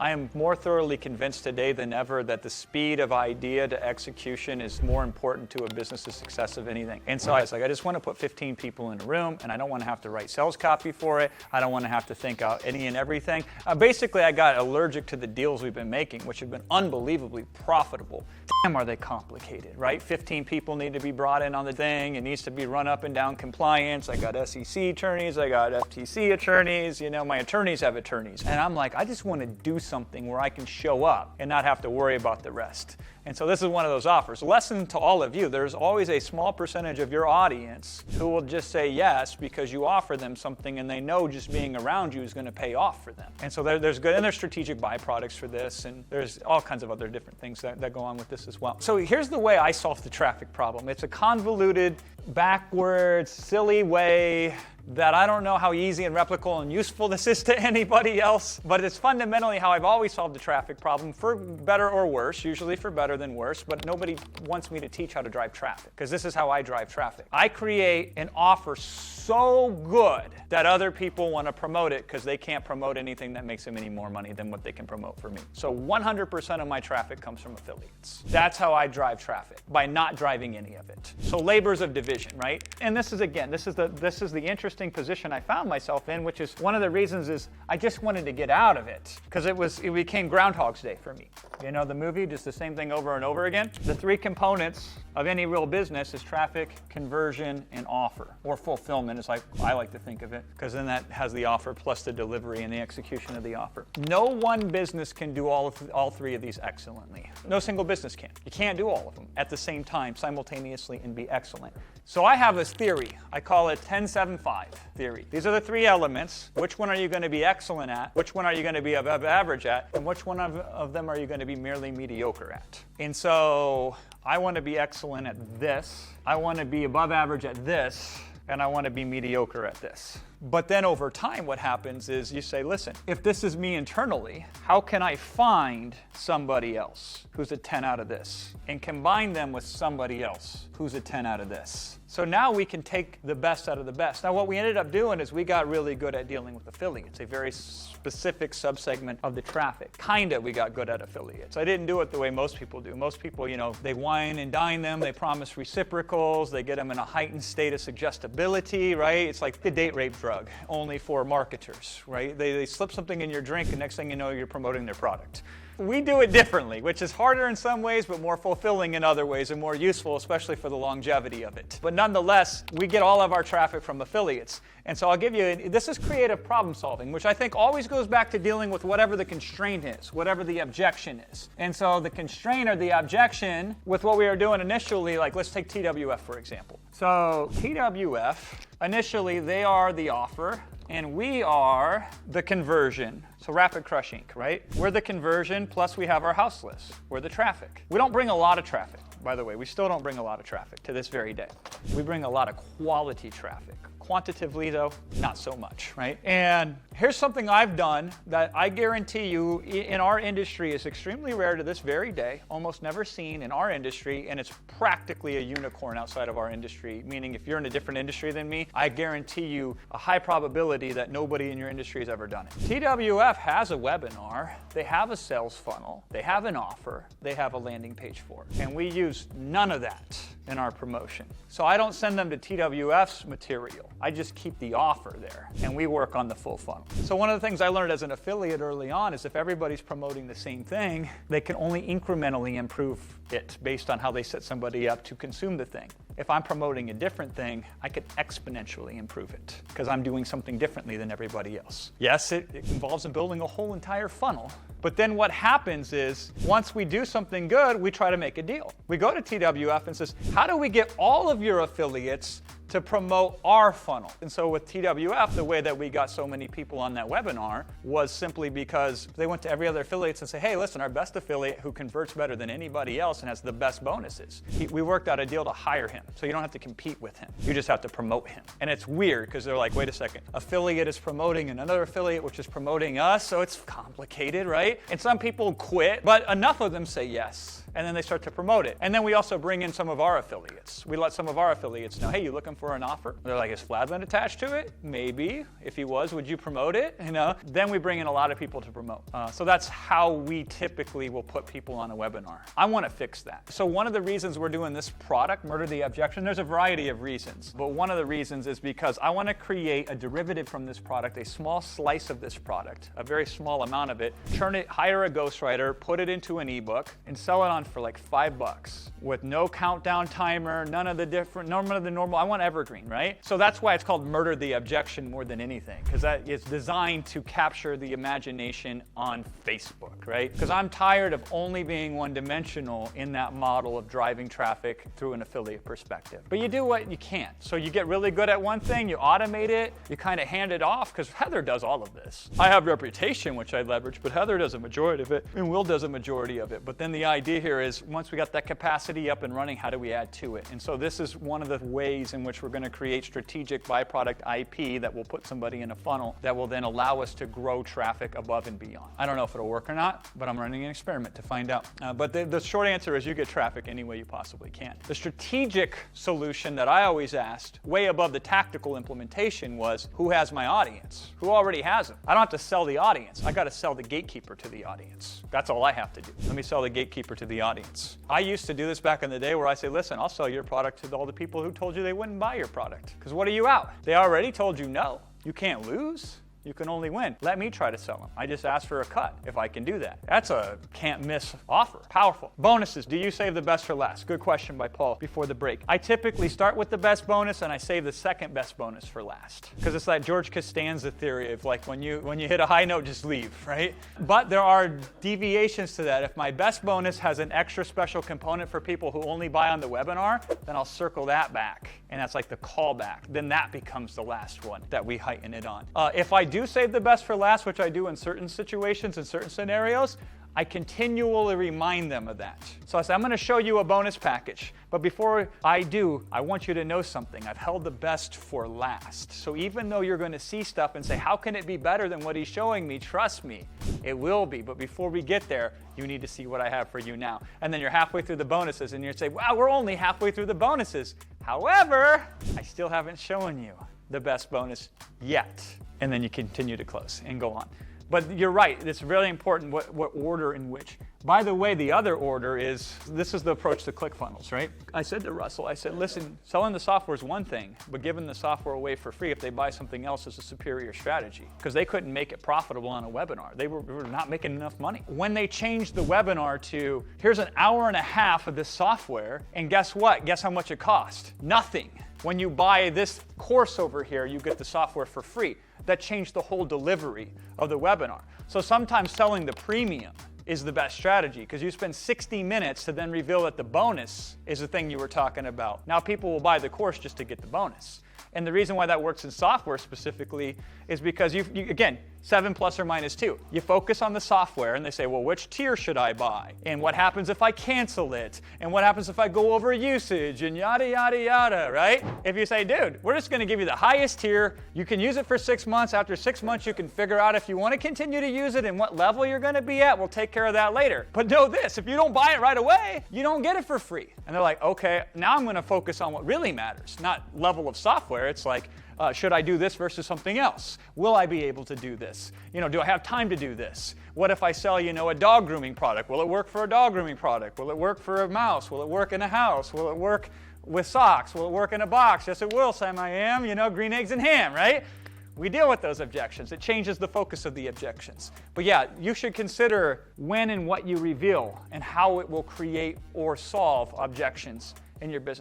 I am more thoroughly convinced today than ever that the speed of idea to execution is more important to a business's success of anything. And so I was like, I just want to put 15 people in a room, and I don't want to have to write sales copy for it. I don't want to have to think out any and everything. Basically, I got allergic to the deals we've been making, which have been unbelievably profitable. Damn, are they complicated, right? 15 people need to be brought in on the thing. It needs to be run up and down compliance. I got SEC attorneys. I got FTC attorneys. You know, my attorneys have attorneys. And I'm like, I just want to do something where I can show up and not have to worry about the rest. And so this is one of those offers. Lesson to all of you, there's always a small percentage of your audience who will just say yes because you offer them something and they know just being around you is going to pay off for them. And so there's good, and there's strategic byproducts for this, and there's all kinds of other different things that go on with this as well. So here's the way I solve the traffic problem. It's a convoluted, backwards, silly way that I don't know how easy and replicable and useful this is to anybody else, but it's fundamentally how I've always solved the traffic problem, for better or worse, usually for better than worse, but nobody wants me to teach how to drive traffic, because this is how I drive traffic. I create an offer so good that other people want to promote it because they can't promote anything that makes them any more money than what they can promote for me. So 100% of my traffic comes from affiliates. That's how I drive traffic, by not driving any of it. So labors of division, right? And this is the interesting position I found myself in, which is one of the reasons is I just wanted to get out of it because it became Groundhog's Day for me. You know the movie, just the same thing over and over again? The three components of any real business is traffic, conversion, and offer, or fulfillment is like I like to think of it, because then that has the offer plus the delivery and the execution of the offer. No one business can do all three of these excellently. No single business can. You can't do all of them at the same time simultaneously and be excellent. So I have this theory. I call it 10-7-5 theory. These are the three elements. Which one are you going to be excellent at? Which one are you going to be above average at? And which one of them are you going to be merely mediocre at? And so I want to be excellent at this. I want to be above average at this. And I want to be mediocre at this. But then over time, what happens is you say, listen, if this is me internally, how can I find somebody else who's a 10 out of this and combine them with somebody else who's a 10 out of this? So now we can take the best out of the best. Now what we ended up doing is we got really good at dealing with affiliates, a very specific subsegment of the traffic. We got good at affiliates. I didn't do it the way most people do. Most people, they wine and dine them, they promise reciprocals, they get them in a heightened state of suggestibility, right? It's like the date rape drug, only for marketers, right? They slip something in your drink and next thing you know, you're promoting their product. We do it differently, which is harder in some ways, but more fulfilling in other ways and more useful, especially for the longevity of it. But nonetheless, we get all of our traffic from affiliates. And so I'll give you, this is creative problem solving, which I think always goes back to dealing with whatever the constraint is, whatever the objection is. And so the constraint or the objection with what we were doing initially, like let's take TWF for example. So TWF, initially they are the offer, and we are the conversion. So Rapid Crush Inc., right? We're the conversion, plus we have our house list. We're the traffic. We don't bring a lot of traffic, by the way. We still don't bring a lot of traffic to this very day. We bring a lot of quality traffic. Quantitatively, though, not so much, right? And here's something I've done that I guarantee you in our industry is extremely rare to this very day, almost never seen in our industry, and it's practically a unicorn outside of our industry, meaning if you're in a different industry than me, I guarantee you a high probability that nobody in your industry has ever done it. TWF has a webinar, they have a sales funnel, they have an offer, they have a landing page for it, and we use none of that in our promotion. So I don't send them to TWF's material. I just keep the offer there, and we work on the full funnel. So one of the things I learned as an affiliate early on is if everybody's promoting the same thing, they can only incrementally improve it based on how they set somebody up to consume the thing. If I'm promoting a different thing, I could exponentially improve it because I'm doing something differently than everybody else. Yes, it involves building a whole entire funnel, but then what happens is once we do something good, we try to make a deal. We go to TWF and says, how do we get all of your affiliates to promote our funnel? And so with TWF, the way that we got so many people on that webinar was simply because they went to every other affiliate and say, hey, listen, our best affiliate who converts better than anybody else and has the best bonuses, we worked out a deal to hire him. So you don't have to compete with him. You just have to promote him. And it's weird because they're like, wait a second, affiliate is promoting another affiliate, which is promoting us. So it's complicated, right? And some people quit, but enough of them say yes. and then they start to promote it. And then we also bring in some of our affiliates. We let some of our affiliates know, hey, you looking for an offer? They're like, is Fladlien attached to it? Maybe. If he was, would you promote it? Then we bring in a lot of people to promote. So that's how we typically will put people on a webinar. I want to fix that. So one of the reasons we're doing this product, Murder the Objection, there's a variety of reasons. But one of the reasons is because I want to create a derivative from this product, a small slice of this product, a very small amount of it, turn it, hire a ghostwriter, put it into an ebook, and sell it on for like $5 with no countdown timer, none of the normal. I want evergreen, right? So that's why it's called Murder the Objection more than anything, because that is designed to capture the imagination on Facebook, right? Because I'm tired of only being one-dimensional in that model of driving traffic through an affiliate perspective. But you do what you can. So you get really good at one thing, you automate it, you kind of hand it off, because Heather does all of this. I have reputation, which I leverage, but Heather does a majority of it, and Will does a majority of it. But then the idea here is, once we got that capacity up and running, how do we add to it? And so this is one of the ways in which we're going to create strategic byproduct IP that will put somebody in a funnel that will then allow us to grow traffic above and beyond. I don't know if it'll work or not, but I'm running an experiment to find out. But the short answer is you get traffic any way you possibly can. The strategic solution that I always asked, way above the tactical implementation, was who has my audience? Who already has them? I don't have to sell the audience. I got to sell the gatekeeper to the audience. That's all I have to do. Let me sell the gatekeeper to the audience. I used to do this back in the day where I say, listen, I'll sell your product to all the people who told you they wouldn't buy your product. Because what are you out? They already told you no. You can't lose. You can only win. Let me try to sell them. I just ask for a cut if I can do that. That's a can't miss offer. Powerful. Bonuses. Do you save the best for last? Good question by Paul before the break. I typically start with the best bonus and I save the second best bonus for last. Because it's like George Costanza theory of like when you hit a high note, just leave, right? But there are deviations to that. If my best bonus has an extra special component for people who only buy on the webinar, then I'll circle that back. And that's like the callback. Then that becomes the last one that we heighten it on. If I do save the best for last, which I do in certain situations, in certain scenarios, I continually remind them of that. So I say, I'm going to show you a bonus package. But before I do, I want you to know something. I've held the best for last. So even though you're going to see stuff and say, how can it be better than what he's showing me? Trust me, it will be. But before we get there, you need to see what I have for you now. And then you're halfway through the bonuses and you say, wow, we're only halfway through the bonuses. However, I still haven't shown you the best bonus yet. And then you continue to close and go on. But you're right, it's really important what order in which. By the way, the other order is, this is the approach to ClickFunnels, right? I said to Russell, I said, listen, selling the software is one thing, but giving the software away for free if they buy something else is a superior strategy. Because they couldn't make it profitable on a webinar. They were not making enough money. When they changed the webinar to, here's an hour and a half of this software, and guess what? Guess how much it cost? Nothing. When you buy this course over here, you get the software for free. That changed the whole delivery of the webinar. So sometimes selling the premium is the best strategy because you spend 60 minutes to then reveal that the bonus is the thing you were talking about. Now people will buy the course just to get the bonus. And the reason why that works in software specifically is because you again, 7 plus or minus 2. You focus on the software and they say, well, which tier should I buy? And what happens if I cancel it? And what happens if I go over usage? And yada, yada, yada, right? If you say, dude, we're just going to give you the highest tier. You can use it for 6 months. After 6 months, you can figure out if you want to continue to use it and what level you're going to be at. We'll take care of that later. But know this, if you don't buy it right away, you don't get it for free. And they're like, okay, now I'm going to focus on what really matters, not level of software. It's like, should I do this versus something else? Will I be able to do this? Do I have time to do this? What if I sell, a dog grooming product? Will it work for a dog grooming product? Will it work for a mouse? Will it work in a house? Will it work with socks? Will it work in a box? Yes, it will, Sam, I am. Green eggs and ham, right? We deal with those objections. It changes the focus of the objections. But yeah, you should consider when and what you reveal and how it will create or solve objections in your business.